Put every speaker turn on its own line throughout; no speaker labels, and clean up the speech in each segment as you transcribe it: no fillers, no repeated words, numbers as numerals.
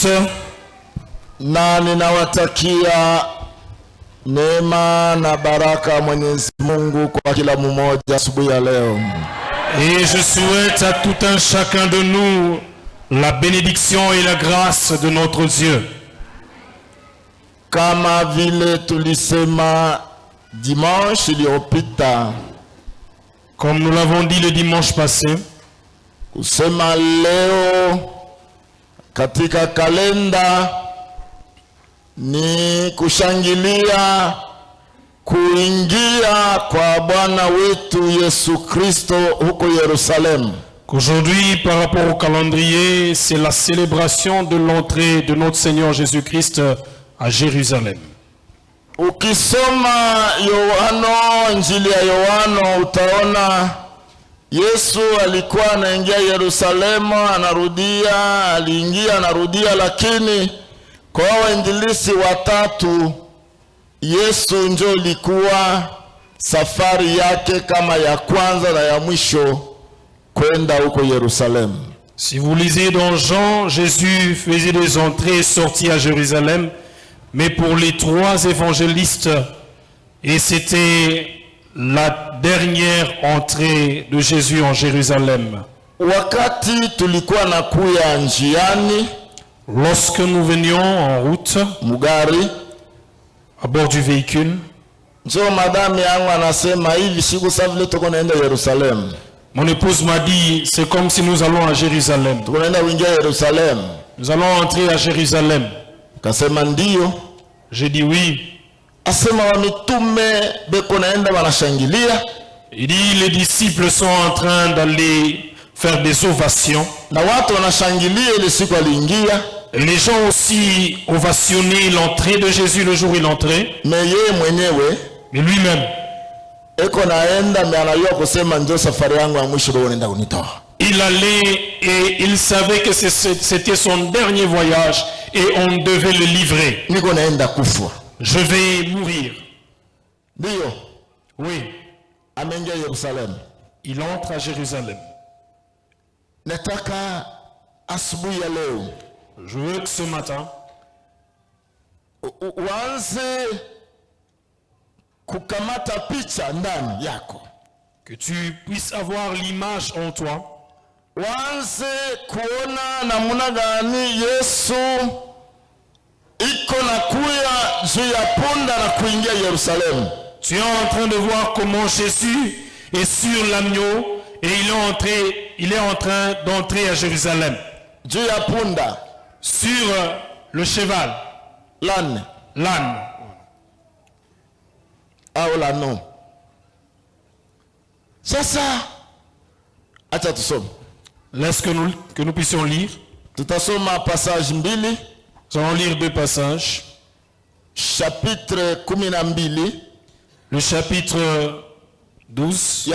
tous.
Na ninawatakia neema na baraka Mwenyezi Mungu kwa kila mmoja asubuhi ya leo.
Et je souhaite à tout un chacun de nous la bénédiction et la grâce de notre Dieu.
Kama vile tulisema dimanche iliyopita,
comme nous l'avons dit le dimanche passé,
kusema leo katika kalenda ni kushangilia kuingia kwa Bwana wetu Yesu Kristo huko Yerusalemu.
Qu'aujourd'hui, par rapport au calendrier, c'est la célébration de l'entrée de notre Seigneur Jésus-Christ à Jérusalem.
Ukisoma Injili ya Yohana utaona Yesu alikuwa anaingia Yerusalemu, aliingia anarudia, lakini kwa wainjilisti watatu Yesu ndio ilikuwa safari yake kama ya kwanza na ya mwisho kwenda huko Yerusalemu.
Si vous lisez dans Jean, Jésus faisait des entrées et sorties à Jérusalem, mais pour les trois évangélistes, et c'était la dernière entrée de Jésus en Jérusalem.
Wakati tulikuwa nakuya njiani,
lorsque nous venions en route,
mugari,
à bord du véhicule,
njo madame yangu anasema hivi siku sasa vile tuko naenda Yerusalemu.
Mon épouse m'a dit, c'est comme si nous allons à Jérusalem.
Nous
allons entrer à Jérusalem. J'ai dit oui. Il dit, les disciples sont en train d'aller faire des ovations. Et les gens aussi ovationnaient l'entrée de Jésus le jour où il entrait. Mais lui-même, il allait et il savait que c'était son dernier voyage et on devait le livrer. Je vais mourir. Oui. Il entre à Jérusalem. Je veux que ce matin, que tu puisses avoir l'image en toi. Tu es en train de voir comment Jésus est sur l'agneau et il est en train d'entrer à Jérusalem. Sur le cheval. L'âne.
Ah, non. C'est ça.
Laisse que nous puissions lire. Nous allons lire deux passages.
Chapitre 12.
Le chapitre 12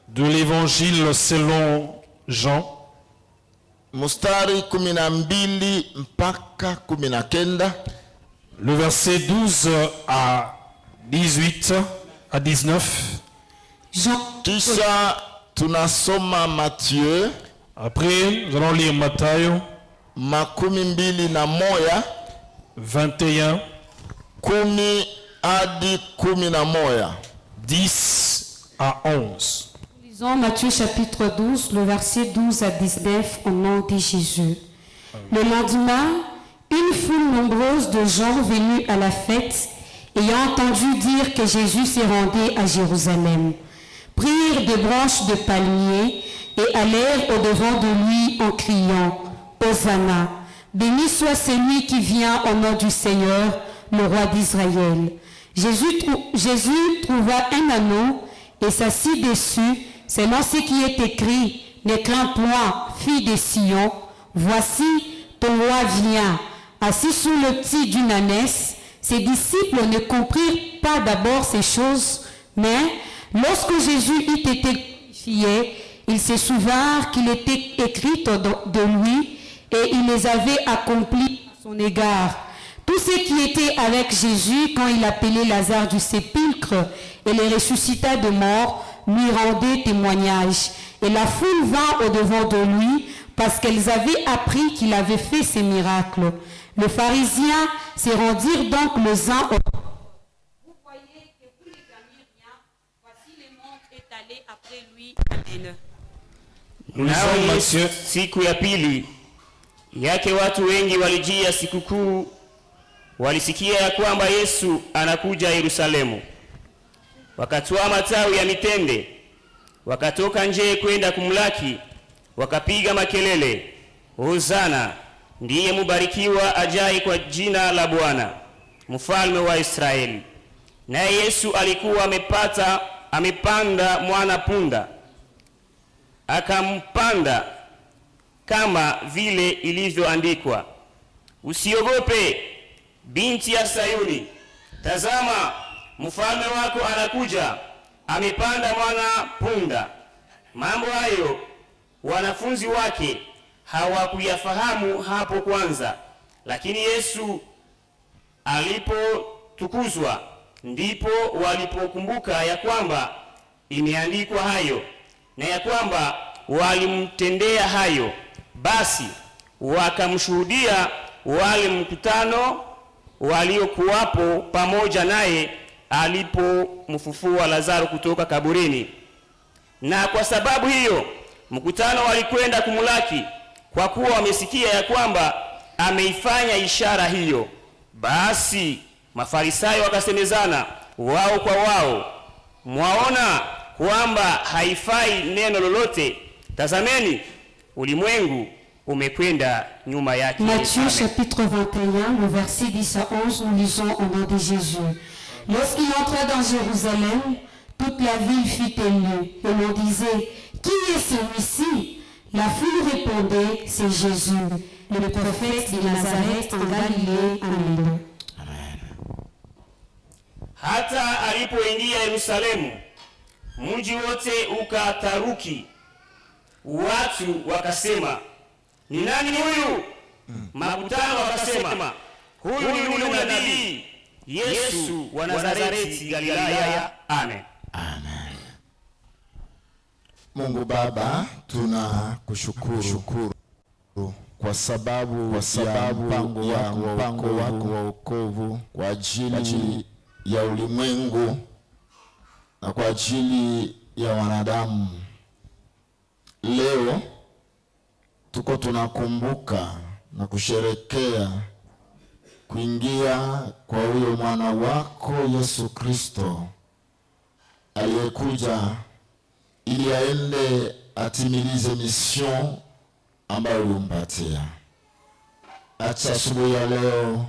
de l'évangile selon Jean. Le verset 12 à 18 à 19. Après, nous allons lire Matthieu 21 10 à 11.
Lisons Matthieu chapitre 12, le verset 12 à 19 au nom de Jésus. Le lendemain, une foule nombreuse de gens venus à la fête, ayant entendu dire que Jésus s'est rendu à Jérusalem, prirent des branches de palmier et allèrent au-devant de lui en criant « Hosanna, béni soit celui qui vient au nom du Seigneur, le roi d'Israël. » Jésus trouva un anneau et s'assit dessus, selon ce qui est écrit « Ne crains point, fille de Sion, voici ton roi vient, assis sous le pied d'une ânesse. » Ses disciples ne comprirent pas d'abord ces choses, mais lorsque Jésus eut été glorifié, ils se souvinrent qu'il était écrit de lui et il les avait accomplis à son égard. Tous ceux qui étaient avec Jésus quand il appelait Lazare du sépulcre et les ressuscita de mort lui rendaient témoignage. Et la foule vint au-devant de lui parce qu'elles avaient appris qu'il avait fait ces miracles. Les pharisiens se rendirent donc les uns aux autres. Vous voyez que vous ne gagnez rien, voici le monde est allé après lui. Amen.
Nao Yesu,
siku ya pili yake watu wengi walijia sikukuu, walisikia ya kwamba Yesu anakuja Yerusalemu. Wakatwaa matawi ya mitende, wakatoka nje kwenda kumlaki, wakapiga makelele, Hosana, ndiye mubarikiwa ajaye kwa jina la Bwana, mfalme wa Israeli. Naye Yesu alikuwa amepanda mwana punda, akampanda kama vile ilivyoandikwa, usiogope binti ya Sayuni, tazama mfalme wako anakuja, amepanda mwana punda. Mambo hayo wanafunzi wake hawakuyafahamu hapo kwanza, lakini Yesu alipotukuzwa ndipo walipokumbuka ya kwamba imeandikwa hayo, na ya kwamba walimtendea hayo. Basi wakamshuhudia wale mkutano waliokuwapo pamoja naye alipomfufua Lazaro kutoka kaburini. Na kwa sababu hiyo mkutano walikwenda kumlaki, kwa kuwa wamesikia ya kwamba ameifanya ishara hiyo. Basi Mafarisayo wakasemezana wao kwa wao, mwaona kwamba haifai neno lolote? Tazameni, ulimwengu umekwenda nyuma yake.
Matthieu chapitre 21, le verset 10 à 11, nous lisons au nom de Jésus. Lorsqu'il entra dans Jérusalem, toute la ville fut émue, et l'on disait, qui est celui-ci? La foule répondait, c'est Jésus, le prophète de Nazareth en Galilée. Amen.
Hata alipoingia Yerusalemu, mji wote ukataruki. Watu wakasema, ni nani huyu? Makutano wakasema, huyu ni yule nabii Yesu wa Nazareti Galilaya. Amen.
Amen. Mungu Baba, tunakushukuru kwa sababu ya mpango wako wa wokovu kwa ajili ya ulimwengu na kwa ajili ya wanadamu. Leo tuko tunakumbuka na kusherekea kuingia kwa huyo mwana wako Yesu Kristo aliyekuja ili aende atimilize mission ambayo ulimpatia. Acha asubuhi ya leo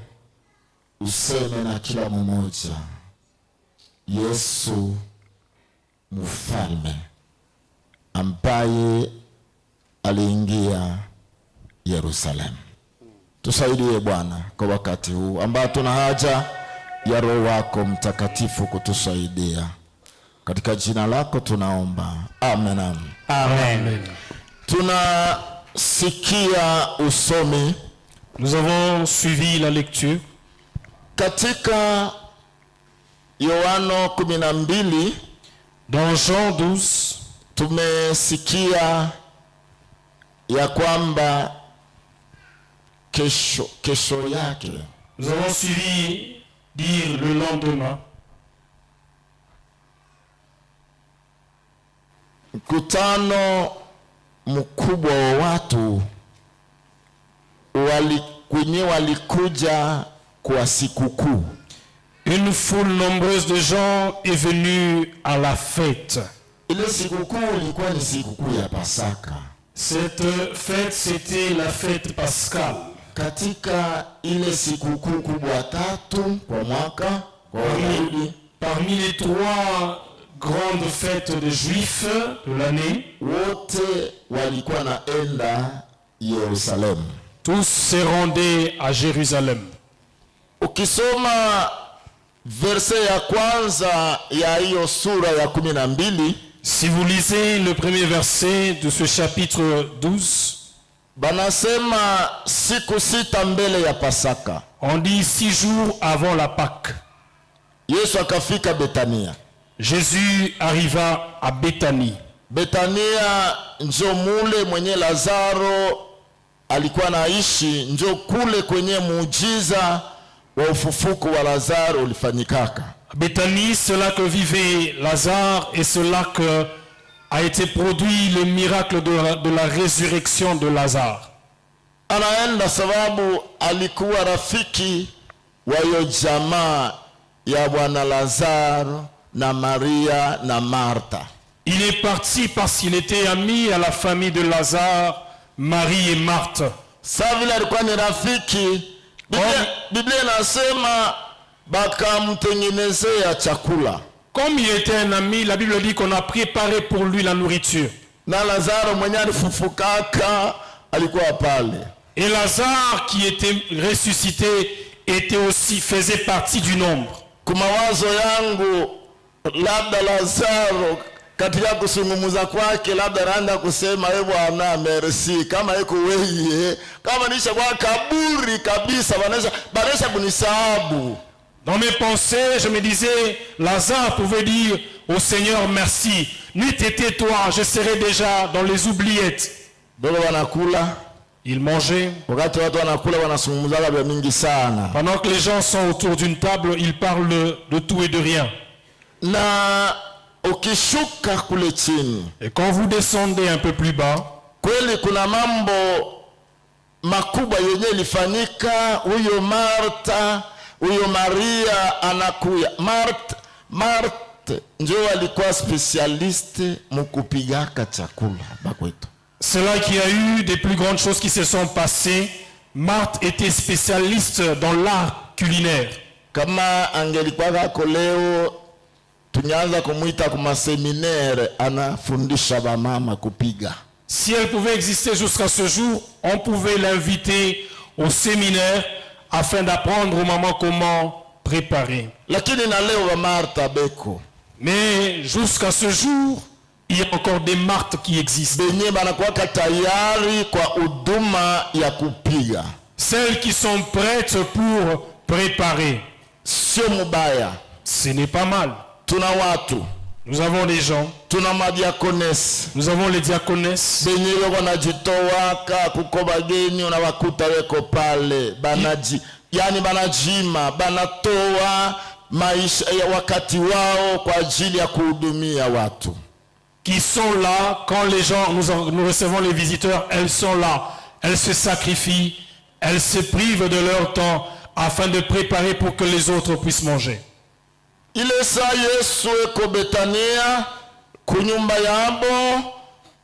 useme na kila mmoja, Yesu mfalme ambaye aliingia Yerusalemu. Tusaidie Bwana kwa wakati huu ambao tuna haja ya Roho wako Mtakatifu kutusaidia. Katika jina lako tunaomba. Amen.
Amen.
Tunasikia usomi.
Nous avons suivi la lecture.
Katika Yohana 12,
dans Jean 12,
tumesikia ya kwamba kesho yake.
Nous avons suivi dire le lendemain.
Mkutano mkubwa wa watu walikuja kwa sikukuu.
Une foule nombreuse de gens est venue à la fête.
Ile sikukuu ilikuwa ni sikukuu ya Pasaka.
Cette fête, c'était la fête pascale.
Katika ile sikukuu kubwa tatu kwa mwaka kwa Wayahudi,
parmi les 3 grandes fêtes des Juifs de l'année,
wote walikuwa naenda Yerusalemu.
Tous se rendaient à Jérusalem.
Ukisoma verse ya kwanza ya hiyo sura ya 12,
si vous lisez le premier verset de ce chapitre 12,
banasema siku sita mbele ya Pasaka,
on dit 6 jours avant la Pâque,
Yesu akafika Betania.
Jésus arriva à Béthanie.
Betania njo mule mwenye Lazaro alikuwa naishi, njo kule kwenye muujiza wa ufufuko wa Lazaro ulifanyikaka.
Béthanie, c'est là que vivait Lazare et c'est là que a été produit le miracle de la résurrection de Lazare.
Anaenda sababu alikuwa rafiki wa hiyo jamaa ya bwana Lazaro na Maria na Martha.
Il est parti parce qu'il était ami à la famille de Lazare, Marie et Marthe.
Sasa vile alikuwa ni rafiki, Biblia inasema bakamtengenezea chakula.
Comme il était un ami, la Bible dit qu'on a préparé pour lui la nourriture.
Na Lazaro mwenye alifufukaka alikuwa pale.
Et Lazare qui était ressuscité était aussi, faisait partie du nombre.
Kumawazo yangu labda Lazaro katika kusungumuza kwake labda randa kusema Bwana merci, kama iko wewe, kama nisha kwa kaburi kabisa banesha kunisahabu.
Dans mes pensées, je me disais, Lazare pouvait dire au Seigneur merci. N'eût été toi, je serais déjà dans les oubliettes. Il mangeait. Pendant que les gens sont autour d'une table, ils parlent de tout et de rien. Et quand vous descendez un peu plus bas,
makubwa yenye ilifanyika, huyo Martha, huyo Maria anakuya. Martha ndio alikuwa specialiste mukupigaka chakula bakwetu.
C'est là qu'il y a eu des plus grandes choses qui se sont passées. Marthe était spécialiste dans l'art culinaire.
Kama angelikuwa kako leo tunyaanza kumuita kuma seminaire anafundisha ba mama kupiga.
Si elle pouvait exister jusqu'à ce jour, on pouvait l'inviter au séminaire afin d'apprendre aux mamans comment préparer. Mais jusqu'à ce jour, il y a encore des Marthes qui existent. Celles qui sont prêtes pour préparer. Ce n'est pas mal. Nous avons des gens. Nous avons les diaconesses.
Yani banajima banatoa maisha wakati wao kwa ajili ya kuhudumia watu.
Qui sont là quand les gens nous recevons les visiteurs, elles sont là, elles se sacrifient, elles se privent de leur temps afin de préparer pour que les autres puissent manger.
Ile saa Yesu eko Betania kunyumba yabo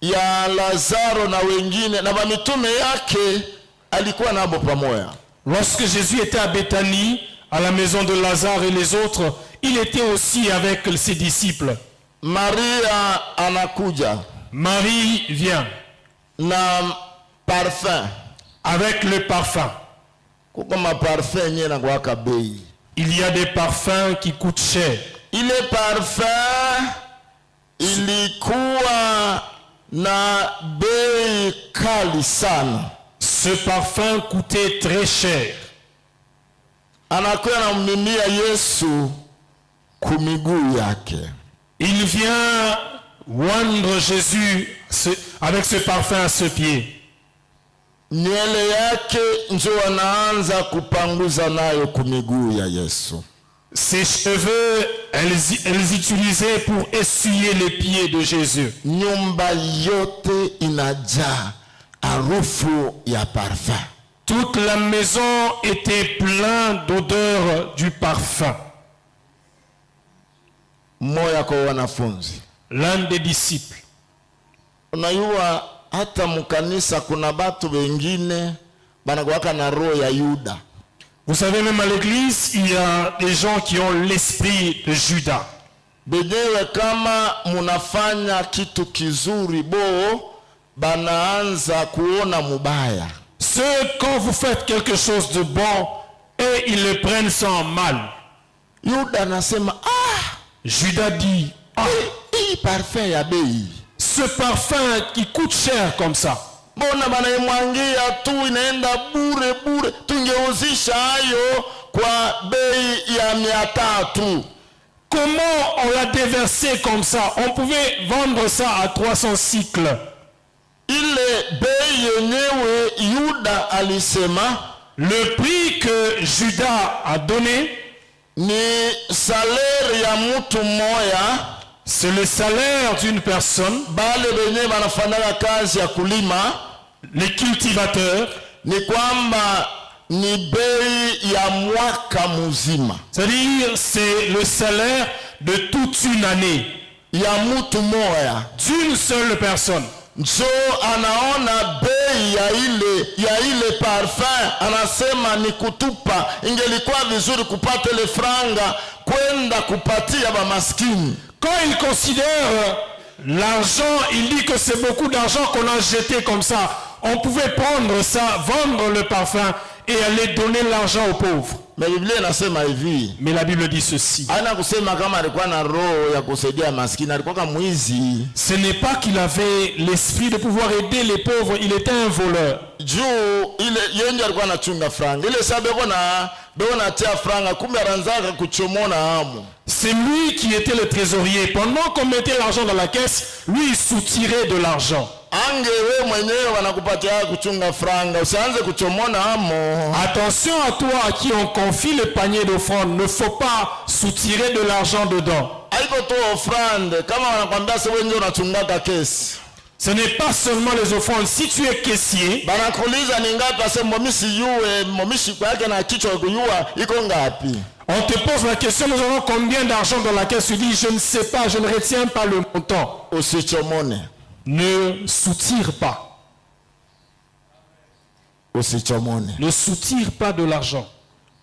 ya Lazaro na wengine na mitume yake alikuwa nabo pamoja.
Lorsque Jésus était à Béthanie, à la maison de Lazare et les autres, il était aussi avec ses disciples.
Maria anakuja.
Marie vient.
Na parfum.
Avec le parfum. Il y a des parfums qui coûtent cher.
Il est parfum, ilikuwa na bei kali sana.
Ce parfum coûtait très cher.
Anakuwa anamiminia Yesu kumiguu yake.
Il vient oindre Jésus avec ce parfum à ses pieds.
Nywele yake ndio anaanza kupanguza nayo kumiguu ya Yesu.
Ses cheveux, elles utilisaient pour essuyer les pieds de Jésus.
Nyumba yote inajaa harufu ya parfum.
Toute la maison était pleine d'odeur du parfum.
Moya kwa wanafunzi.
L'un des disciples.
Unajua hata mkanisa kuna batu wengine banakuwaka na roho ya Yuda.
Vous savez, même à l'église, il y a des gens qui ont l'esprit de Judas.
Benyewe kama munafanya kitu kizuri bo banaanza kuona mubaya.
Ceux, quand vous faites quelque chose de bon, et ils le prennent sans mal.
Yuda anasema
Judas dit,
hii parfum ya bei.
Ce parfum qui coûte cher comme ça.
Mbona banaimwangia tu inaenda bure tungeuzisha hayo kwa bei ya 300.
Comment on l'a déversé comme ça? On pouvait vendre ça à 300 cycles.
Ile bei yenyewe Yuda alisema
Le prix que Judas a donné,
ni salaire ya mtu moya,
c'est le salaire d'une personne,
bale benye banafanya kazi ya kulima.
les cultivateurs,
Ni kwamba ni bei ya mwaka mzima
c'est-à-dire c'est le salaire de toute une année
ya mtu moya.
d'une seule personne.
Njo anaona bei ya ile parfum, anasema ni kutupa. Ingelikuwa vizuri kupata ile franga kwenda kupatia ba maskini.
Quand il considère l'argent, il dit que c'est beaucoup d'argent qu'on a jeté comme ça. On pouvait prendre ça, vendre le parfum et aller donner l'argent aux pauvres.
Mais Biblia inasema hivi,
Mais la Bible dit ceci.
ana kusema kama alikuwa na roho ya kusaidia maskini, alikuwa kama mwizi.
Ce n'est pas qu'il avait l'esprit de pouvoir aider les pauvres, il était un voleur.
Juu ile yenye alikuwa anachunga franga. Ile sababu beko na tia franga, kumbe aranzaka kuchomona hamu.
C'est lui qui était le trésorier. Pendant qu'on mettait l'argent dans la caisse, lui il soutirait de l'argent.
Angewe mwenyewe wanakupatia kuchunga franga, usianze kuchomona hamo.
Attention à toi à qui on confie le panier d'offrande. Ne faut pas soutirer de l'argent dedans.
Haiko tu offrande, kama wanakwambia sasa wewe ndio unachungaka kesi.
Ce n'est pas seulement les offrandes. Si tu es caissier,
Banakuuliza ni ngapi, ase momisi yue, momishi kwa yake na kichwa kuyua iko ngapi?
on te pose la question, nous avons combien d'argent dans la caisse? Tu dis, je ne sais pas, je ne retiens pas le montant.
Usichomone.
Ne soutire pas.
Usichomone.
Ne soutire pas de l'argent.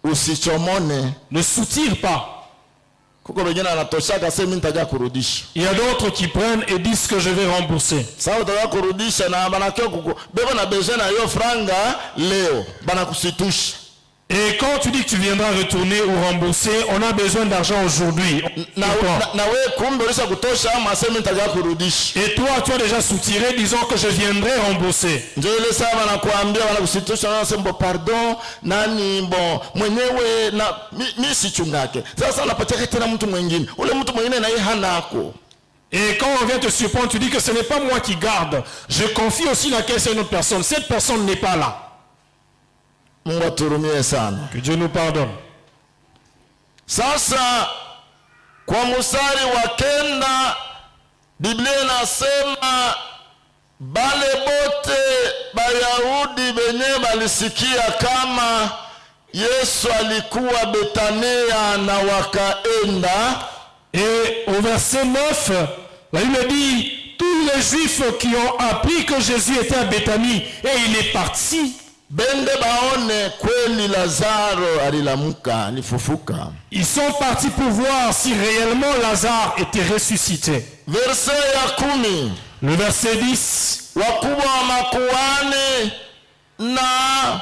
Usichomone.
Ne soutire pas.
Kuko wengine anatoshaka sema mimi nitaja kurudisha.
Il y a d'autres qui prennent et disent que je vais rembourser.
Sasa utaja kurudisha na banakia kuko beko na besoin na hiyo franga leo, banakusitusha.
Et quand tu dis que tu viendras retourner ou rembourser, on a besoin d'argent aujourd'hui.
Na wewe kumbe ulisha kutosha ama aseme nitaja kurudisha.
Et toi, tu as déjà soutiré, disons que je viendrai rembourser.
Ndio ile saa wanakuambia wanakusitusha, wanasema pardon nani bon mwenyewe na mimi sichungake. Sasa anapatia tena mtu mwingine. Ule mtu mwingine na yeye hana ako.
Et quand on vient te surprendre, tu dis que ce n'est pas moi qui garde. Je confie aussi la caisse à une autre personne. Cette personne n'est pas là.
Mungu aturumie sana.
Que Dieu nous pardonne.
Sasa kwa mstari wa 9 Biblia inasema bale bote Bayahudi benye balisikia kama Yesu alikuwa Betania na wakaenda.
Et au verset 9, la Bible dit, tous les Juifs qui ont appris que Jésus était à Béthanie et il est parti,
Bende baone kweli Lazaro alilamuka, alifufuka.
ils sont partis pour voir si réellement Lazare était ressuscité.
Verset ya 10.
Le verset 10.
Wakubwa wa makuhani na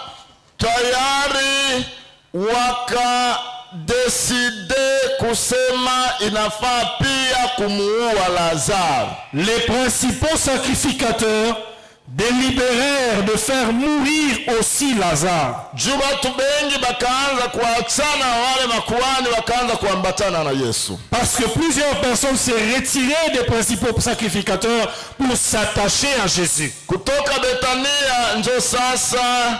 tayari wakadeside kusema inafaa pia kumuua Lazaro.
Les principaux sacrificateurs délibérèrent de faire mourir aussi Lazare.
Juba watu bengi bakaanza kuachana wale makuhani wakaanza kuambatana na Yesu.
Parce que plusieurs personnes se retiraient des principaux sacrificateurs pour s'attacher à Jésus.
Kutoka Betania njo sasa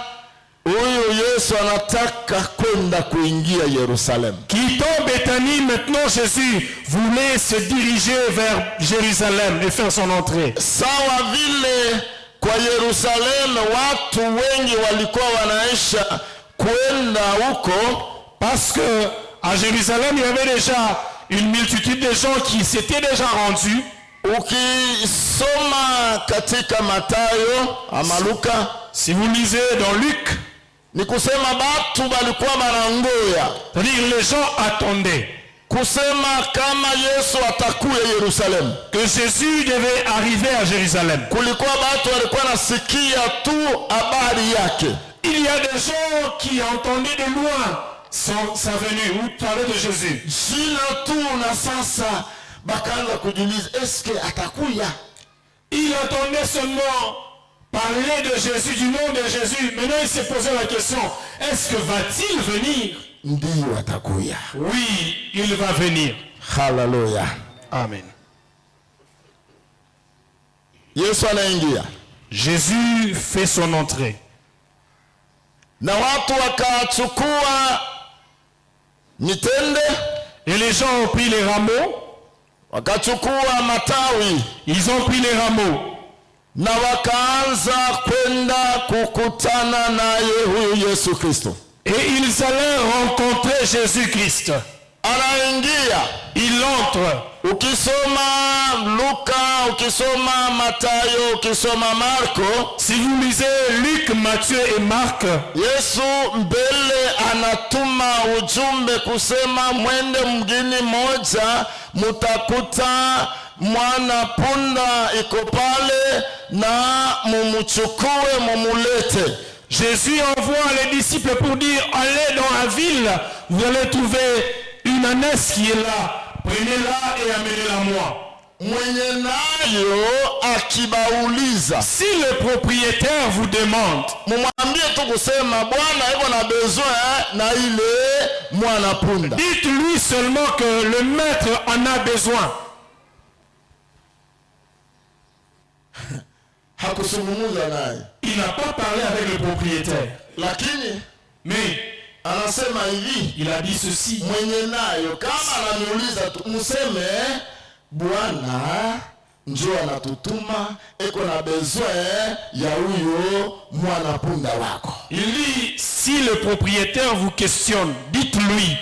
huyu Yesu anataka kwenda kuingia Yerusalemu.
Quittant Béthanie, maintenant Jésus voulait se diriger vers Jérusalem et faire son entrée.
Sawa vile kwa Yerusalemu watu wengi walikuwa wanaisha kwenda huko,
Parce que à Jérusalem, il y avait déjà une multitude de gens qui s'étaient déjà rendus.
Ukisoma katika Mathayo ama Luka,
Si vous lisez dans Luc,
ni kusema batu balikuwa banangoya
c'est-à-dire les gens attendaient
kusema kama Yesu atakuya Yerusalemu.
que Jésus devait arriver à Jérusalem.
Kulikuwa batu walikuwa nasikia tu habari yake.
Il y a des gens qui entendaient de loin sa venue ou parler de Jésus.
Jina tu na sasa bakaanza kujiuliza eske atakuya.
Il entendait seulement parler de Jésus, du nom de Jésus. Maintenant, il s'est posé la question, est-ce que va-t-il venir?
Ndiyo atakuya.
Oui, il va venir.
Haleluya.
Amen.
Yesu anaingia.
Jésus fait son entrée.
Na watu wakachukua mitende,
Et les gens ont pris les rameaux.
wakachukua matawi,
Ils ont pris les rameaux.
na wakaanza kwenda kukutana naye huyu Yesu Kristo.
Et ils allèrent rencontrer Jésus-Christ.
Anaingia.
Il entre.
Ukisoma Luka, ukisoma Mathayo, ukisoma Marko,
Si vous lisez Luc, Matthieu et Marc,
Yesu mbele anatuma ujumbe kusema mwende mgini moja, mutakuta mwana punda iko pale, na mumuchukue mumulete.
Jésus envoie les disciples pour dire, allez dans la ville, vous allez trouver une ânesse qui est là. Prenez-la et amenez-la moi.
Mwenye nayo akibauliza,
Si le propriétaire vous demande,
mumwambie tu kusema Bwana yuko na besoin na ile mwana punda.
dites-lui seulement que le maître en a besoin.
Hakusungumuza naye,
Il n'a pas parlé avec le propriétaire.
lakini
Mais
anasema hivi,
il a dit ceci.
mwenye nayo kama ananiuliza tu museme Bwana njoo anatutuma, eko na besoin ya huyo mwana punda wako.
Il dit, si le propriétaire vous questionne, dites-lui,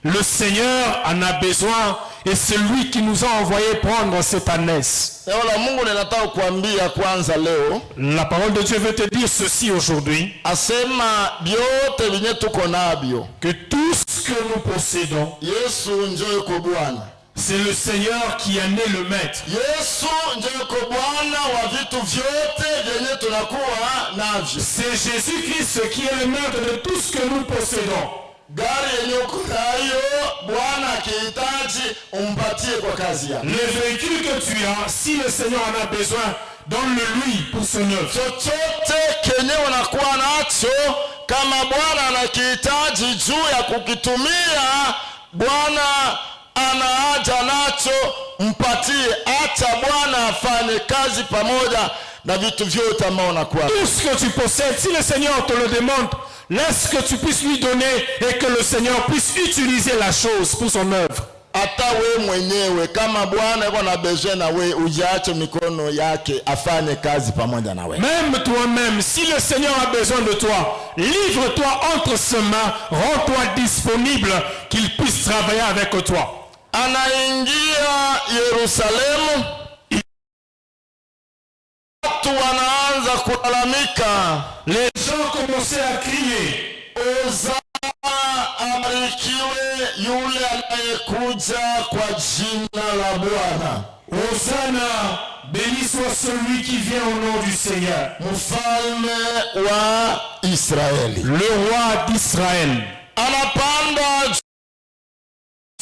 le Seigneur en a besoin et c'est lui qui nous a envoyé prendre cette ânesse.
Neno la Mungu linataka kuambia kwanza leo,
La parole de Dieu veut te dire ceci aujourd'hui,
asema vyote vinye tuko nabyo,
que tout ce que nous possédons,
Yesu njoo yuko Bwana.
c'est le Seigneur qui en est le maître.
Yesu njoo yuko Bwana wa vitu vyote vyenye tunakuwa navyo.
C'est Jésus-Christ qui est le maître de tout ce que nous possédons.
Gari yenye uko nayo, Bwana akihitaji umpatie kwa kazi yake.
Le véhicule que tu as, si le Seigneur en a besoin, donne-le lui pour son œuvre.
Chochote kenye unakuwa nacho, kama Bwana anakihitaji juu ya kukitumia, Bwana ana haja nacho, mpatie. Acha Bwana afanye kazi pamoja na vitu vyote ambao unakuwa.
Tout ce que tu possèdes, si le Seigneur te le demande, laisse que tu puisses lui donner et que le Seigneur puisse utiliser la chose pour son œuvre.
Hata we mwenyewe kama Bwana yuko na besoin na we, ujiache mikono yake afanye kazi pamoja na we.
Même toi-même, si le Seigneur a besoin de toi, livre-toi entre ses mains, rends-toi disponible, qu'il puisse travailler avec toi.
Anaingia Yerusalemu, watu wanaanza kulalamika.
Les gens commençaient à crier,
Hosana, abarikiwe yule anayekuja kwa jina la Bwana.
Hosanna, béni soit celui qui vient au nom du Seigneur,
Mfalme wa Israeli.
le roi d'Israël.
Anapanda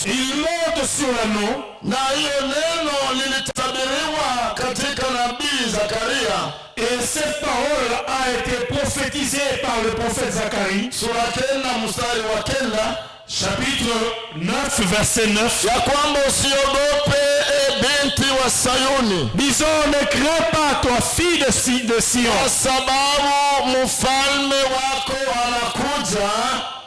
Il monte sur l'anneau,
na hiyo neno lilitabiriwa katika nabii Zakaria.
et cette parole a été prophétisée par le prophète Zacharie,
Sura 9 mstari wa 9,
chapitre 9, verset 9.
ya kwamba usiogope binti wa Sayuni,
Disons, ne crains pas, toi fille de Sion,
kwa sababu mfalme wako anakuja,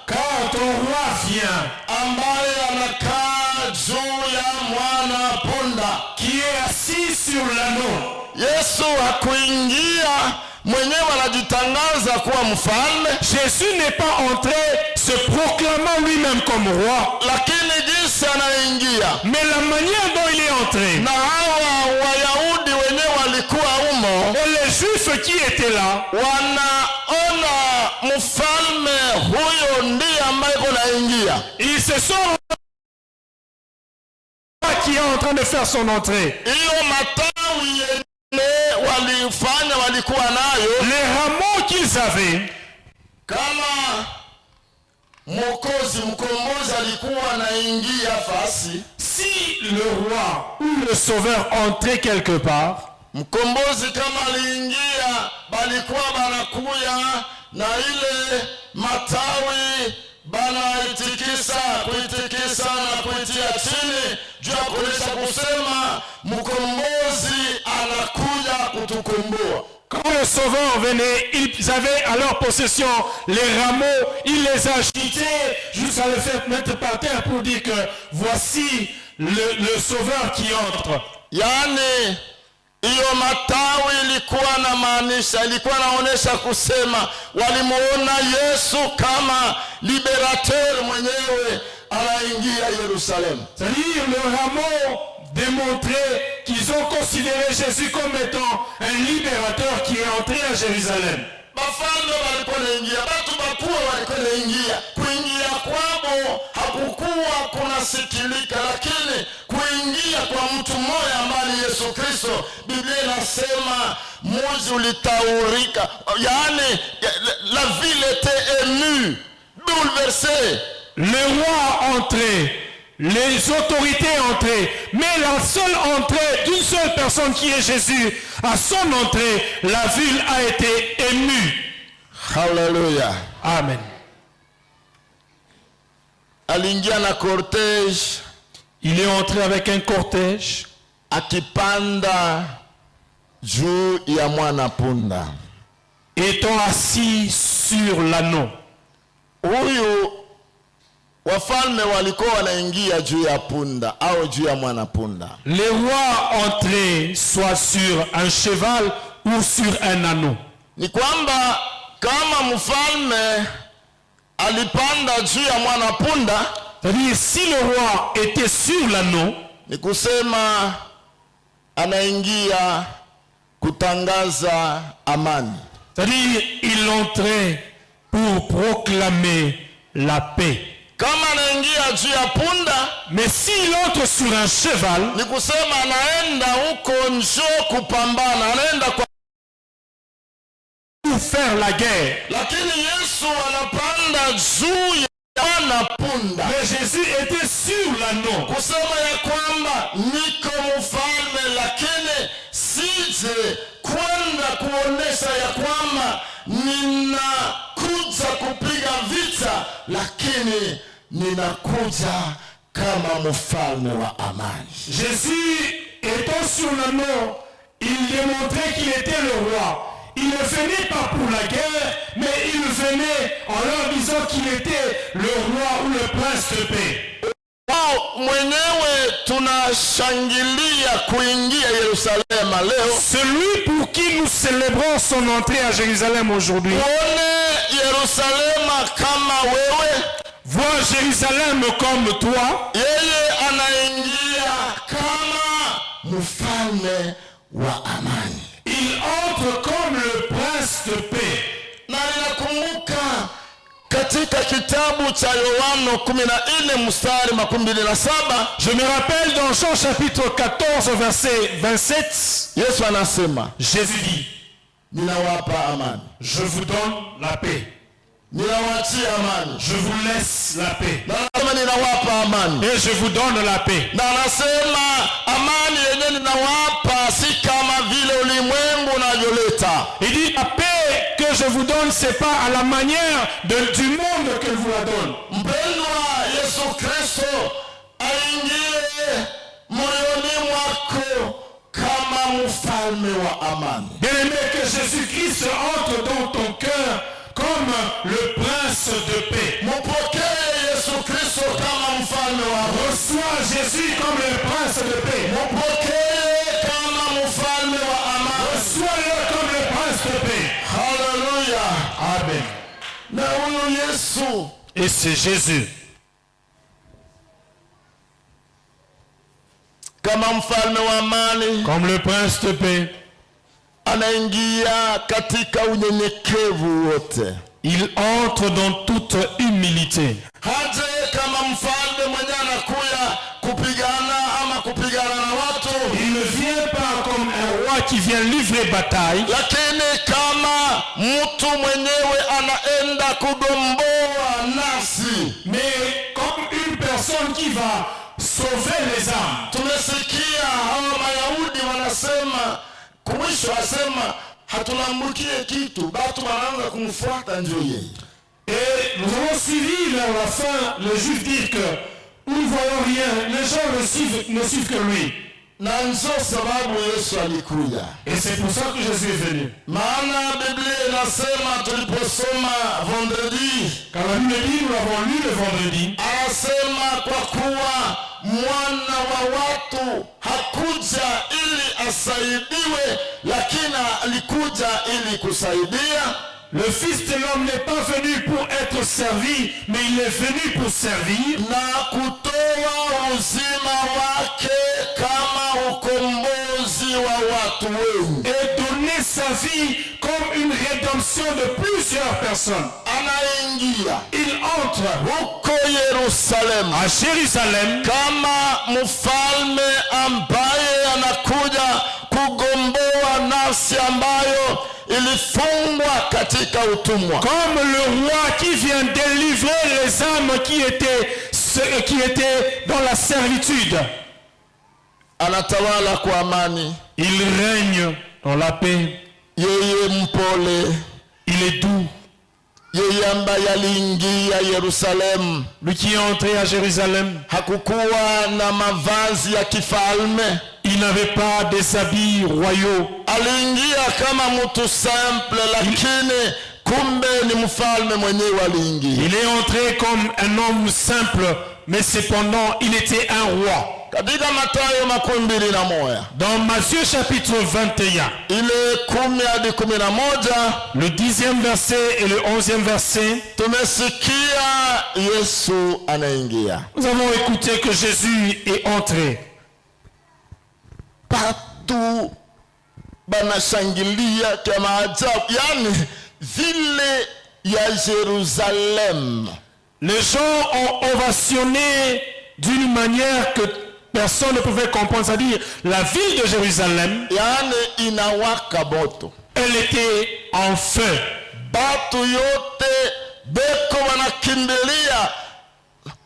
car ton roi vient,
ambaye anakaa juu ya mwana punda.
qui est assis sur l'anneau.
Yesu hakuingia mwenyewe anajitangaza kuwa mfalme,
Jésus n'est pas entré se proclamant lui-même comme roi,
lakini jinsi anaingia
mais la manière dont il est entré,
na hawa Wayahudi wenyewe walikuwa humo,
et les Juifs qui étaient là,
wanaona mfalme huyo ndiye ambaye naingia.
ils se sont qui est en train de faire son entrée.
Hiyo matawi yenye walifanya walikuwa nayo,
Les rameaux qu'ils avaient,
kama mkombozi alikuwa anaingia fasi,
si le roi ou le sauveur entrait quelque part,
mkombozi kama aliingia, balikuwa banakuya na ile matawi banaitikisa, kuitikisa na kuitia chini, juu ya kuonesha kusema mkombozi anakuja kutukomboa.
Quand le Sauveur venait, ils avaient à leur possession les rameaux, ils les agitaient jusqu'à le faire mettre par terre pour dire que voici le Sauveur qui entre.
Yani hiyo matawi ilikuwa na maanisha, ilikuwa naonesha kusema walimuona Yesu kama liberateur mwenyewe anaingia Yerusalemu.
C'est-à-dire le rameau démontrait qu'ils ont considéré Jésus comme étant un libérateur qui est entré à Jérusalem.
Bafalme walikuwa naingia, batu bakuu walikuwa naingia. Kuingia kwao hakukuwa kunasikilika, lakini kuingia kwa mtu mmoja ambaye ni Yesu Kristo, Biblia inasema mji ulitaurika. Yani la ville était émue, bouleversée.
Le roi entrait, les autorités entraient, mais la seule entrée d'une seule personne qui est Jésus, à son entrée, la ville a été émue.
Hallelujah.
Amen.
Aliingia na cortège,
Il est entré avec un cortège,
akipanda juu ya mwana punda.
étant assis sur l'anneau.
Huyu wafalme walikuwa wanaingia juu ya punda au juu ya mwana punda.
Les rois entraient soit sur un cheval ou sur un anneau.
Ni kwamba kama mfalme alipanda juu ya mwana punda,
C'est-à-dire si le roi était sur l'anneau,
ni kusema anaingia kutangaza amani.
c'est-à-dire il entrait pour proclamer la paix.
Kama anaingia juu ya punda,
Mais s'il entre sur un cheval,
ni kusema anaenda huko njo kupambana, anaenda kwa.
pour faire la guerre.
Lakini Yesu anapanda juu ya mwana punda,
Mais Jésus était sur l'anneau.
kusema ya kwamba niko mfalme, lakini sije kwenda kuonesha ya kwamba ninakuja kupiga vita, lakini ninakuja kama mfalme wa amani.
Jésus étant sur l'anneau, il démontrait qu'il était le roi. Il ne venait pas pour la guerre, mais il venait en leur disant qu'il était le roi ou le prince de paix.
Mwenyewe tunashangilia kuingia Yerusalema leo.
Celui pour qui nous célébrons son entrée à Jérusalem aujourd'hui.
Uone Yerusalema kama wewe.
Vois Jérusalem comme toi.
Yeye anaingia kama mfalme wa amani.
Il entre comme le prince de paix.
Na ninakumbuka katika kitabu cha Yohana 14 mstari 27,
Je me rappelle dans Jean chapitre 14 verset 27,
Yesu anasema,
Jésus dit,
ninawapa amani,
je vous donne la paix.
ninawachia amani.
Je vous laisse la paix.
Na anasema ninawapa amani.
Et je vous donne la paix.
Na anasema amani yenyewe ninawapa si kama vile ulimwengu unavyoleta.
Il dit, la paix que je vous donne, c'est pas à la manière du monde que vous la donne.
Mpendwa, Yesu Kristo aingie moyoni mwako kama mfalme wa amani.
Bien-aimé, que Jésus-Christ entre dans ton cœur comme le prince de paix.
Mpokee Yesu Kristo kama mfalme wa amani.
Reçois Jésus comme le prince de paix.
Mpokee kama mfalme wa amani.
Reçois-le comme le prince de paix.
Haleluya.
Amen.
Na huyu Yesu
Et c'est Jésus,
kama mfalme wa amani,
comme le prince de paix,
anaingia katika unyenyekevu wote.
il entre dans toute humilité.
Haje kama mfalme mwenye anakuya kupigana ama kupigana na watu,
Il ne vient pas comme un roi qui vient livrer bataille,
lakini kama mtu mwenyewe anaenda kugomboa nafsi.
mais comme une personne qui va sauver les âmes.
Tumesikia hawa Mayahudi wanasema, kumwisho asema hatulambukie kitu, batu wanaanza kumfuata njoo yeye.
Et nous avons suivi vers la fin le juif dire que Nous ne voyons rien. Les gens ne suivent que lui.
Na ndio sababu Yesu alikuja.
Et c'est pour ça que Jésus est venu.
Maana Biblia inasema tuliposoma vendredi,
Car la Bible dit, nous l'avons lu le vendredi,
anasema kwa kuwa mwana wa watu hakuja ili asaidiwe, lakini alikuja ili kusaidia.
le Fils de l'homme n'est pas venu pour être servi, mais il est venu pour servir.
Na kutoa uzima wake kama ukombozi wa watu wengi.
Et donner sa vie comme une rédemption de plusieurs personnes.
Anaingia
Il entre
huko Yerusalemu
à Jérusalem
kama mfalme ambaye anakuja kugomboa nafsi ambayo ilifungwa katika utumwa.
comme le roi qui vient délivrer les âmes qui étaient dans la servitude.
Anatawala kwa amani.
Il règne dans la paix.
Yeye mpole,
Il est doux.
yeye ambaye aliingia Yerusalemu
Lui qui est entré à Jérusalem,
hakukuwa na mavazi ya kifalme.
il n'avait pas des habits royaux.
Aliingia kama mtu simple, lakini kumbe ni mfalme mwenyewe aliingia.
Il est entré comme un homme simple, mais cependant il était un roi.
Katika Mathayo 21
Dans Matthieu chapitre 21,
ile 10 hadi 11
le 10e verset et le 11e verset,
tumesikia Yesu anaingia.
nous avons écouté que Jésus est entré.
Batu banashangilia kwa maajabu, yani vile ya Yerusalemu.
Les gens ont ovationné d'une manière que personne ne pouvait comprendre, c'est-à-dire la ville de Jérusalem,
Yani inawaka moto.
elle était en feu.
Batu yote beko wanakimbilia.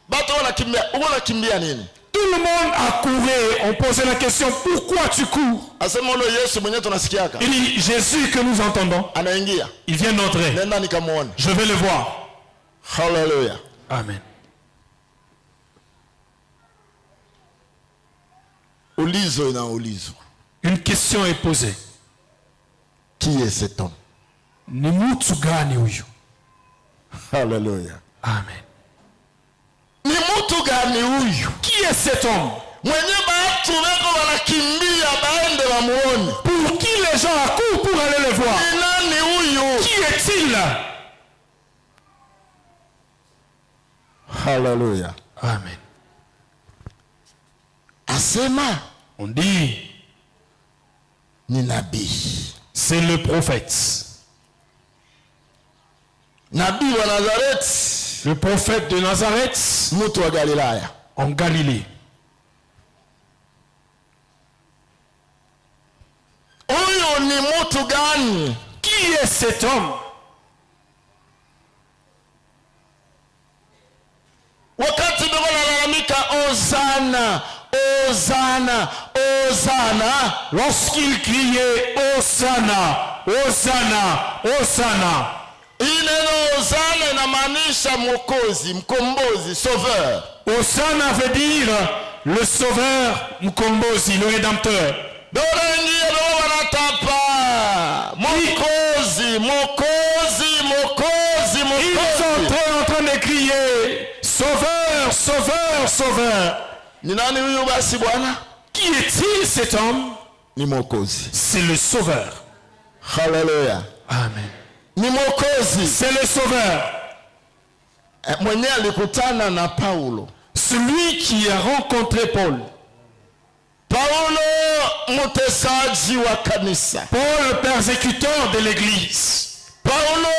Batu wanakimbia. Uko nakimbia nini?
Tout le monde a couru. On posait la question, pourquoi tu cours?
Asema ule Yesu mwenyewe tunasikiaka.
Il dit, Jésus que nous entendons,
Anaingia.
il vient d'entrer.
Nenda nikamuone.
Je vais le voir.
Hallelujah.
Amen.
Ulizo inaulizwa.
Une question est posée.
Qui est cet homme?
Ni mtu gani huyu?
Hallelujah.
Amen.
Ni mtu gani huyu?
Qui est cet homme?
Mwenye batu weko wanakimbia baende wamuone.
Pour qui les gens accourent pour aller le voir?
Ni nani huyu?
Qui est-il?
Hallelujah.
Amen.
Asema
On dit,
ni nabii.
c'est le prophète.
Nabii wa Nazareti,
Le prophète de Nazareth
mtu wa Galilaya.
en Galilée.
Huyu ni mtu gani?
Qui est cet homme?
Wakati ndio wanalalamika Hosana, Hosana, Hosana,
Lorsqu'il criait Hosanna, Hosanna, Hosanna.
hii neno Hosana inamaanisha mwokozi, mkombozi, sauveur.
Hosanna veut dire le sauveur, Mkombozi, le rédempteur.
Dora ingia ndio wanatapa. Mwokozi, mwokozi, mwokozi,
Ils sont
mwokozi.
en train de crier Sauveur, Sauveur, Sauveur.
Ni nani huyu basi Bwana?
Qui est-il cet homme?
Ni mwokozi.
C'est le sauveur.
Hallelujah.
Amen.
Ni mwokozi.
C'est le sauveur.
Mwenye alikutana na Paulo.
Celui qui a rencontré Paul.
Paulo mtesaji wa kanisa.
Paul, le persécuteur de l'église.
Paulo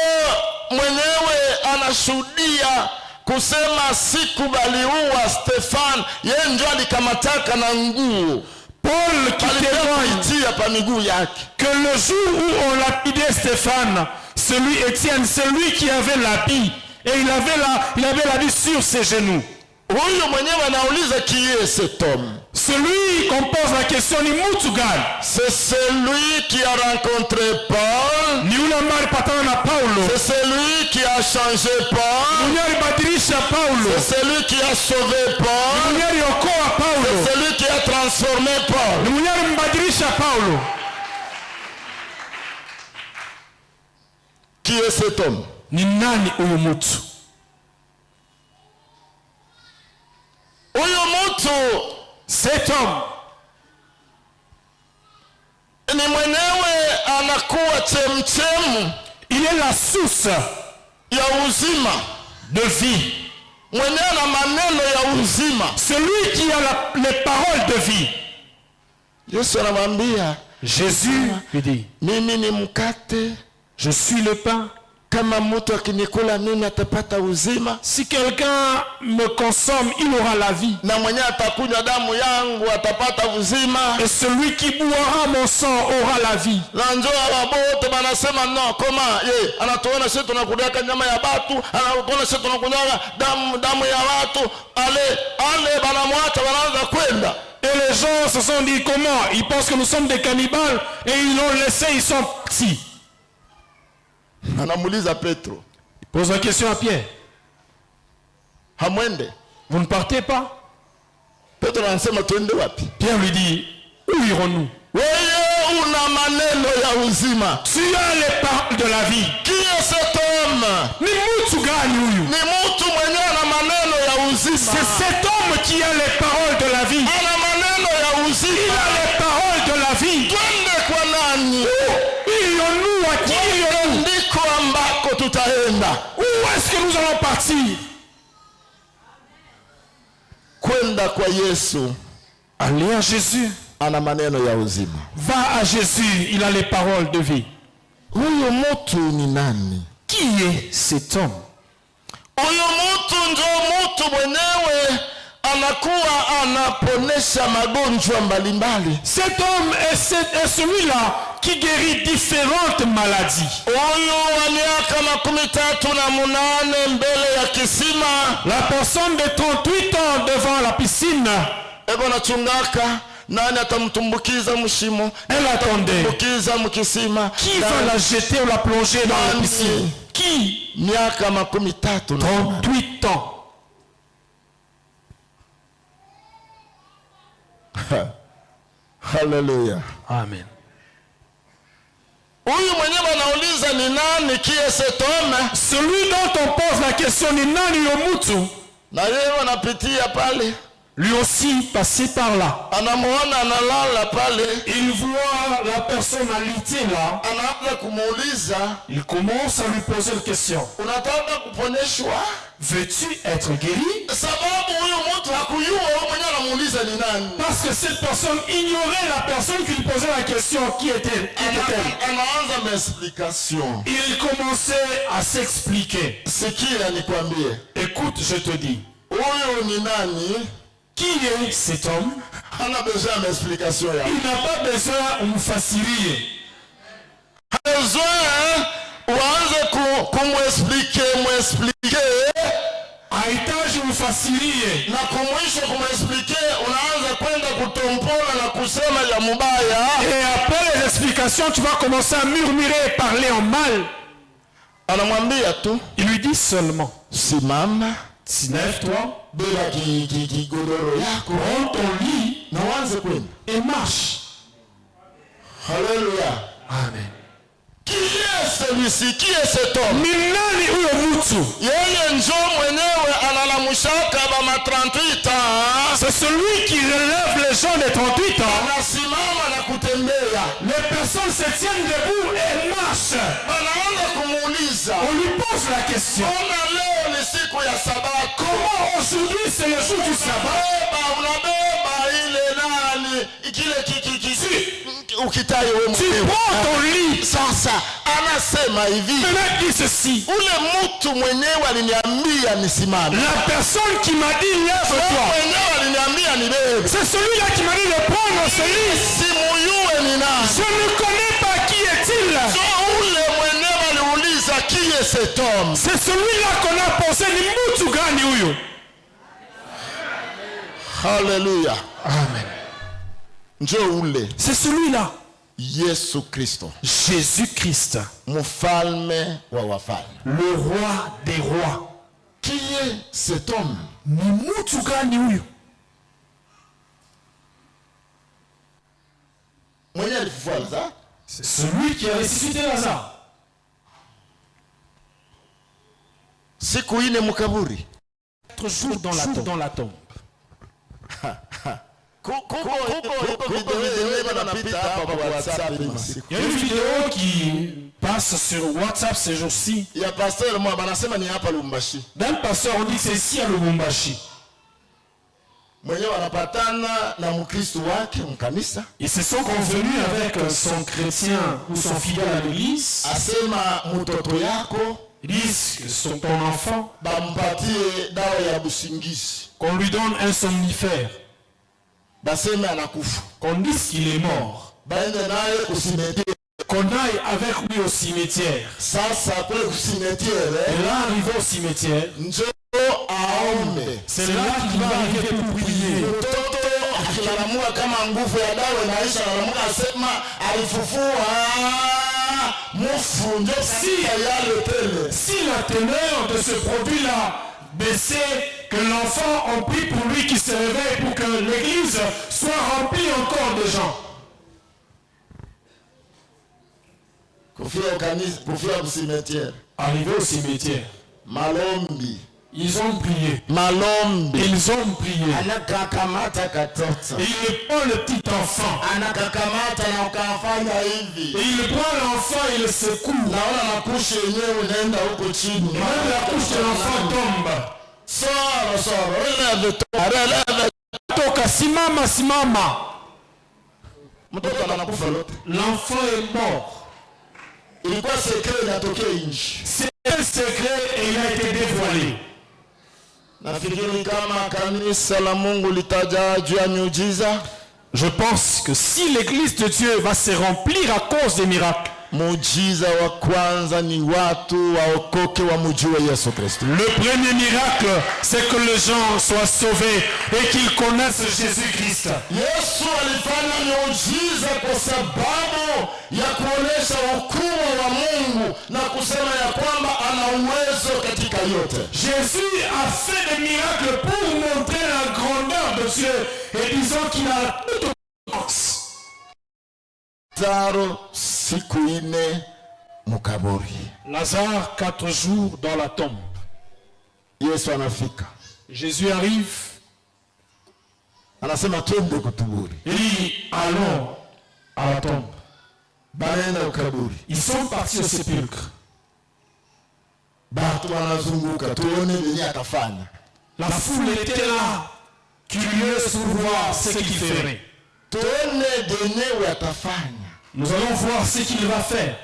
mwenyewe anashuhudia kusema siku baliua Stefan, yeye ndio alikamataka na nguo.
Paul qui témoigne
Alitia pa miguu yake.
que le jour où on lapidait Stéphane, celui Étienne, celui qui avait l'habit, et il avait l'habit sur ses genoux.
Huyu mwenyewe anauliza qui est cet homme?
Celui qu'on pose la question ni mtu gani?
C'est celui qui a rencontré Paul.
Ni yule ambaye alipatana na Paulo.
C'est celui qui a changé Paul.
Mwenye alibadilisha Paulo.
C'est celui qui a sauvé Paul.
Mwenye aliokoa Paulo.
C'est celui qui a transformé Paul.
Ni mwenye alimbadilisha Paulo.
Qui est cet homme?
Ni nani huyu mtu?
Huyu mtu,
cet homme,
ni mwenyewe anakuwa chemchemu.
Il est la source
ya uzima,
de vie.
mwenyewe na maneno ya uzima.
Celui qui a les paroles de vie.
Yesu anamwambia,
Jésus lui dit,
mimi ni mkate,
je suis le pain.
Kama mtu akinikula mimi atapata uzima.
Si quelqu'un me consomme, il aura la vie.
Na mwenye atakunywa damu yangu atapata uzima.
Et celui qui boira mon sang aura la vie.
Na njoo wabote banasema no, koma ye anatuona sisi tunakudaka nyama ya batu, anatuona sisi tunakunywa damu ya watu, ale banamwacha wanaanza kwenda.
Et les gens se sont dit comment? Ils pensent que nous sommes des cannibales et ils l'ont laissé, ils sont partis.
Anamuuliza Petro.
Il pose la question à Pierre.
Hamwende.
Vous ne partez pas?
Petro anasema tuende wapi?
Pierre lui dit, où irons-nous?
Wewe una maneno ya uzima.
Tu as les paroles de la vie.
Qui est cet homme?
Ni mtu gani huyu?
Ni mtu mwenye ana maneno ya uzima.
C'est cet homme qui a les paroles de la vie.
Ana maneno ya uzima.
Il a les paroles de la vie.
Twende kwa nani?
Irons-nous à qui irons-nous?
Ndiko ambako tutaenda.
Où est-ce que nous allons partir?
Kwenda kwa Yesu.
Allez à Jésus.
Ana maneno ya uzima.
Va à Jésus, il a les paroles de vie.
Huyo mtu ni nani?
Qui est cet homme?
Huyo mtu ndio mtu mwenyewe anakuwa anaponesha magonjwa mbalimbali.
Cet homme est celui-là qui guérit différentes maladies.
Huyo wa miaka 38 mbele ya kisima.
La personne de 38 ans devant la piscine.
Ego na chungaka. Nani atamtumbukiza mshimo?
Elle attendait.
Tumbukiza mkisima.
Qui va la jeter ou la plonger dans la piscine? Qui?
Miaka 38
ans.
Hallelujah.
Amen.
Huyu mwenyewe anauliza ni nani kie setome?
Celui dont on pose la question ni nani yo mtu?
Na yeye anapitia pale.
Lui aussi passé par là.
Anamuona analala pale.
Il voit la personne alitée là.
Anaanza kumuuliza.
Il commence à lui poser une question.
Unataka kuponeshwa?
Veux-tu être guéri?
Sababu huyo mtu hakujua wewe mwenyewe anamuuliza ni nani.
Parce que cette personne ignorait la personne qui lui posait la question qui était.
Anaanza m'explication.
Il commençait à s'expliquer.
Sikia nikwambie.
Écoute, je te dis.
Huyo ni nani?
Qui est cet homme?
Il n'a besoin d'explication.
Il n'a pas besoin de nous faciliter.
Il a besoin kumwexplique.
Hahitaji mfasirie.
Na kumwisho kumwexplique, unaanza kwenda kutompola na kusema ya mubaya.
Et après les explications, tu vas commencer à murmurer et parler en mal.
Anamwambia tu.
Il lui dit seulement.
Simama.
Lève-toi.
Beba kigodoro yako.
Prends ton lit.
Na uanze kwenda.
Et marche.
Alléluia.
Amen.
Qui est celui-ci? Qui est cet homme?
Ni nani huyo mtu?
Yeye njo mwenyewe analamushaka ba 38 ans.
C'est celui qui relève les gens de 38 ans.
Anasimama na kutembea.
Les personnes se tiennent debout et marchent.
Wanaanza kumuuliza.
On lui pose la question.
Ona leo ni siku ya Sabato.
Comment aujourd'hui c'est le jour du sabbat?
Unabeba ile nani? Kile ukitaye wewe
Tu prends ton lit.
Sasa anasema hivi.
Maintenant dis ceci.
Ule mtu mwenyewe aliniambia nisimame.
La personne qui m'a dit lève-toi.
Mwenyewe aliniambia nibebe.
C'est celui-là qui m'a dit de prendre ce lit.
Simuyue ni nani?
Je ne connais pas qui est-il.
Ule mwenyewe aliuliza qui est cet homme?
C'est celui-là qu'on a pensé ni mtu gani huyo.
Haleluya.
Amen.
Njoo ule
C'est celui-là.
Yesu Kristo,
Jésus-Christ.
mfalme wa wafalme.
Le roi des rois.
Qui est cet homme?
Ni mtu gani huyu?
Mwenye alifufua Lazaro?
C'est celui qui a ressuscité Lazare.
Siku ine mukaburi.
4 jours dans la tombe. Il y a une vidéo qui passe sur WhatsApp ces jours-ci.
Ya pasteur moi banasema ni hapa Lubumbashi.
D'un pasteur, on dit que c'est ici à Lubumbashi.
Mwenye wanapatana na Mkristo wake mkanisa.
Ils se sont convenus avec son chrétien ou son fidèle à l'église.
Asema mtoto yako.
Ils disent que c'est ton enfant.
Bampatie dawa ya busingizi.
Qu'on lui donne un somnifère.
Baseme anakufa.
Qu'on dise qu'il est mort.
Baende naye kusimetiere.
Qu'on aille avec lui au cimetière.
Sasa kule kusimetiere.
Et là, arrivé au cimetière,
njoo aombe.
C'est là qu'il va arriver pour prier.
Mtoto akilalamua kama nguvu ya dawa inaisha, analamuka asema alifufua mufu, ndio
si la teneur de ce produit-là baissait, que l'enfant en prie pour lui qui se réveille, pour que l'église soit remplie encore de gens.
Kufia kusimetiere.
Arrivé au cimetière,
malombi.
Ils ont prié.
Malombi.
Ils ont prié.
Anakakamata katoto.
Et il prend le petit enfant.
Anakakamata na ukafanya hivi.
Et il prend l'enfant et le secoue.
Naona makushi yenyewe unaenda huko chini.
Même la couche de l'enfant tombe.
Soro, relève.
Toka, simama.
Mtoto anakufa lote.
L'enfant est mort.
Ilikuwa secret inatokea nje.
C'est un secret et il a été dévoilé.
Nafikiri kama kanisa la Mungu litaja juu ya miujiza.
Je pense que si l'église de Dieu va se remplir à cause des miracles,
muujiza wa kwanza ni watu waokoke wamjue Yesu Kristo.
Le premier miracle, c'est que les gens soient sauvés et qu'ils connaissent Jésus-Christ.
Yesu alifanya miujiza kwa sababu ya kuonesha ukuu wa Mungu na kusema ya kwamba ana uwezo katika yote.
Jésus a fait des miracles pour montrer la grandeur de Dieu et disant qu'il a toute puissance.
Lazaro siku ine mukaburi.
Lazare 4 jours dans la tombe.
Yesu anafika.
Jésus arrive.
Anasema twende kutuburi.
Il dit allons à la tombe.
Banaenda ukaburi.
Ils sont partis au sépulcre.
Batu wanazunguka tuone nini atafanya.
La foule était là, curieuse pour voir ce qu'il ferait.
Tuone denyewe atafanya.
Nous allons voir ce qu'il va faire.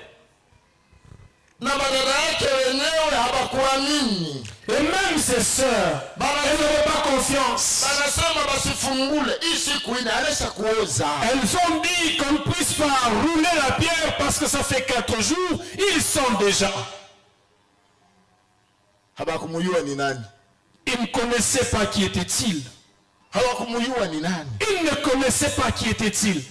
Na badala yake wenyewe hawakuamini.
Et même ses sœurs, elles n'avaient pas confiance.
Banasema basifungule hii siku ine anesha kuoza.
Elles ont dit qu'on ne puisse pas rouler la pierre parce que ça fait 4 jours, ils sont déjà.
Habakumuyua ni nani?
Ils ne connaissaient pas qui était-il.
Hawakumuyua ni nani?
Ils ne connaissaient pas qui était-il.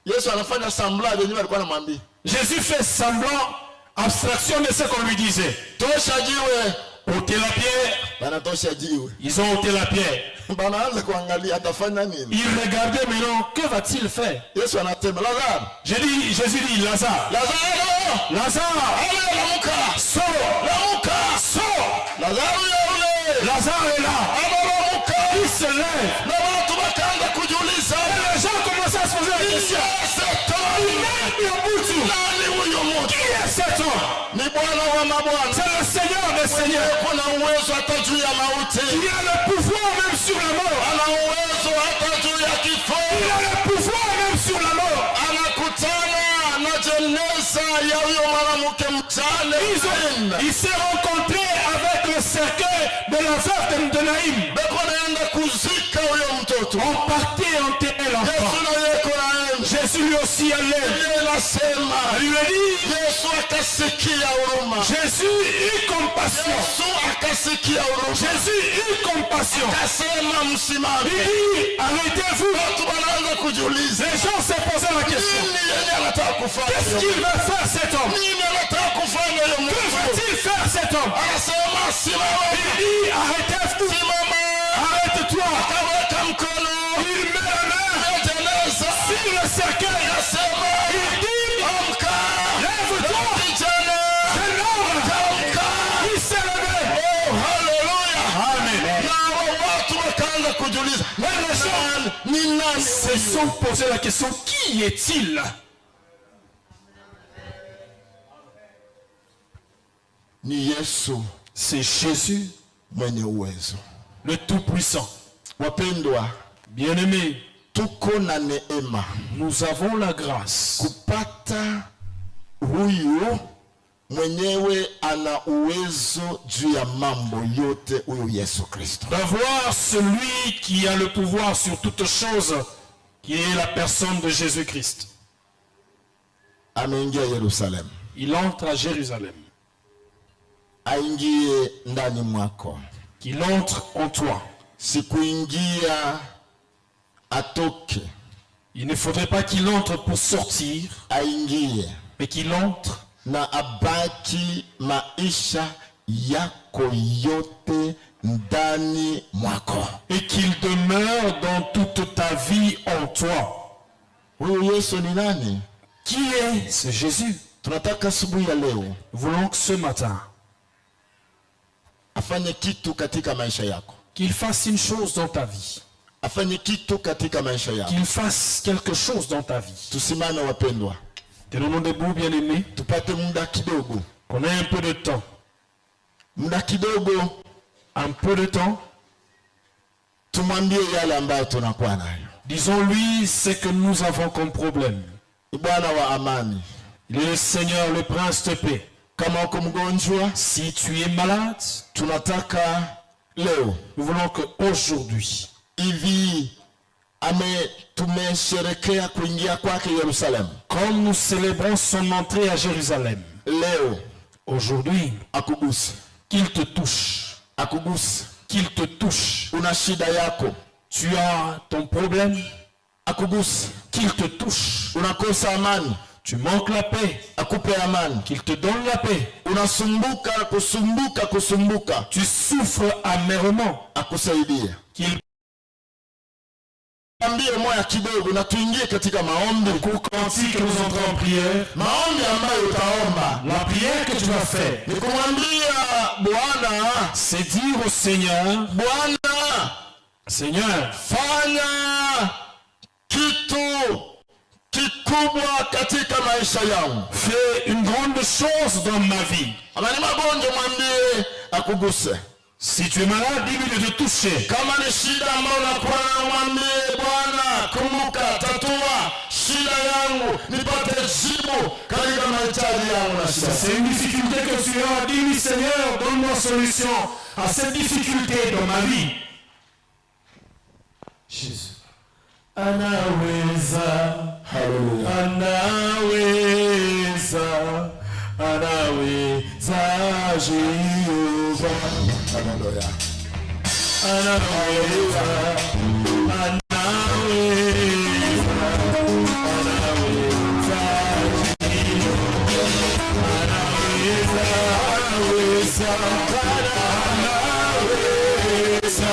Yesu anafanya sambla yenyewe alikuwa anamwambia.
Jésus fait semblant, abstraction de ce qu'on lui disait.
Tosha jiwe.
Ôtez la pierre.
Banatosha jiwe.
Ils ont ôté la pierre.
Banaanza kuangalia atafanya nini.
Ils regardaient maintenant, que va-t-il faire?
Yesu anasema Lazaro.
Jésus dit Lazare. Lazare.
Allez lamuka.
Sors.
Lamuka.
Sors.
Lazaro yule.
Lazare est là.
Lamuka.
Il se lève.
Na watu wakaanza kujiuliza.
Les gens commencent à se poser la question. Qui est cet homme?
Ni Bwana wa mabwana.
C'est le Seigneur des Seigneurs.
Kuna uwezo hata juu ya mauti.
Il a le pouvoir même sur la mort.
Ana uwezo hata juu ya kifo.
Il a le pouvoir même sur la mort.
Anakutana na jeneza ya huyo mwanamke mjane.
Il s'est rencontré avec le cercueil de la veuve de Naïm.
Beko naenda kuzika huyo mtoto.
On partait enterrer l'enfant. Jésus lui aussi allait.
anasema Yesu akasikia huruma.
Jésus eut compassion.
Yesu akasikia huruma.
Jésus eut compassion.
Akasema msimame.
Il dit, arrêtez-vous.
Watu wanaanza kujiuliza.
Les gens se posaient la question.
Nini yeye anataka kufanya?
Qu'est-ce qu'il va faire cet homme?
Nini anataka kufanya yeye Mungu?
Que va-t-il faire cet homme?
Anasema simama.
Il dit, arrêtez-vous.
Simama.
Arrête-toi.
Akaweka mkono.
Il met la main sur le cercueil. Il dit,
Amka.
lève-toi.
Kijana.
Jeune homme.
Amka.
Il s'est levé.
Oh, haleluya.
Amen.
Na watu wakaanza kujiuliza. Ni nani?
Se sont posé la question, qui est-il?
Ni Yesu.
C'est Jésus,
Mwenye uwezo.
le Tout-Puissant.
Wapendwa,
Bien-aimés,
tuko na neema
nous avons la grâce
kupata huyu mwenyewe ana uwezo juu ya mambo yote, huyu Yesu Kristo.
d'avoir celui qui a le pouvoir sur toutes choses, qui est la personne de Jésus-Christ.
Ameingia Yerusalemu.
Il entre à Jérusalem.
Aingie ndani mwako.
Qu'il entre en toi.
Sikuingia atoke.
Il ne faudrait pas qu'il entre pour sortir,
Aingie
mais qu'il entre
na abaki maisha yako yote ndani mwako.
et qu'il demeure dans toute ta vie en toi.
Huyu Yesu ni nani?
Qui est ce Jésus?
Tunataka asubuhi ya leo
Nous voulons que ce matin,
afanye kitu katika maisha yako.
qu'il fasse une chose dans ta vie.
Afanye kitu katika maisha yako.
Qu'il fasse quelque chose dans ta vie.
Tusimame wapendwa.
Tenons-nous debout, bien-aimés,
Tupate muda kidogo.
qu'on ait un peu de temps.
Muda kidogo
Un peu de temps.
tumwambie yale ambayo tunakuwa nayo.
Disons-lui ce que nous avons comme problème.
Ni Bwana wa amani.
Il est le Seigneur, le Prince de paix.
Kama uko mgonjwa,
Si tu es malade,
tunataka leo
nous voulons qu'aujourd'hui,
hivi tumesherekea kuingia kwake Yerusalemu.
comme nous célébrons son entrée à Jérusalem,
Leo
aujourd'hui,
akuguse.
qu'il te touche.
Akuguse.
Qu'il te touche.
Una shida yako.
Tu as ton problème,
Akuguse.
qu'il te touche.
Unakosa amani.
Tu manques la paix,
Akupe amani.
qu'il te donne la paix.
Unasumbuka kusumbuka.
Tu souffres amèrement,
Akusaidie.
qu'il
Ambie moya kidogo na tuingie katika maombi.
ainsi que nous entrons en prière.
Maombi ambayo utaomba
La prière que tu vas faire,
ni kumwambia Bwana,
c'est dire au Seigneur,
Bwana,
Seigneur,
fanya kitu kikubwa katika maisha yangu.
fais une grande chose dans ma vie.
Kama ni magonjwa mwambie akuguse.
Si tu es malade, dis-lui de te toucher.
Kama ni shida ambayo unakuwa nayo mwambie Bwana, kumbuka, tatua shida yangu, nipate jibu katika mahitaji yangu na shida.
C'est une difficulté que tu as, dis-lui Seigneur, donne-moi solution à cette difficulté dans ma vie. Jésus. Anaweza, anaweza, anaweza Jehova.
Haleluya.
Anaweza, anaweza.